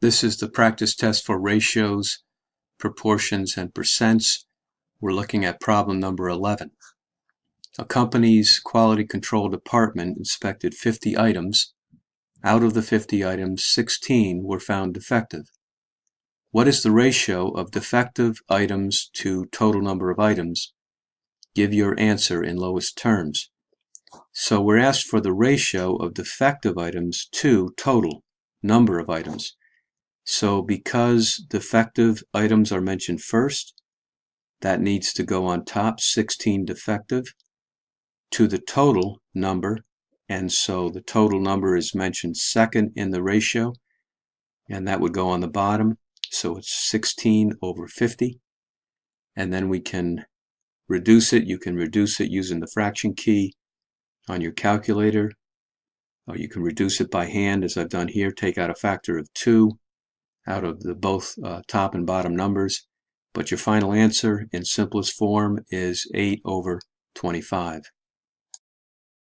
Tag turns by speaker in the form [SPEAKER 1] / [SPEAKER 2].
[SPEAKER 1] This is the practice test for ratios, proportions, and percents. We're looking at problem number 11. A company's quality control department inspected 50 items. Out of the 50 items, 16 were found defective. What is the ratio of defective items to total number of items? Give your answer in lowest terms. So we're asked for the ratio of defective items to total number of items. So because defective items are mentioned first, that needs to go on top, 16 defective, to the total number, and so the total number is mentioned second in the ratio, and that would go on the bottom, so it's 16 over 50, and then we can reduce it. You can reduce it using the fraction key on your calculator, or you can reduce it by hand as I've done here. Take out a factor of 2 out of the both top and bottom numbers, but your final answer in simplest form is 8 over 25.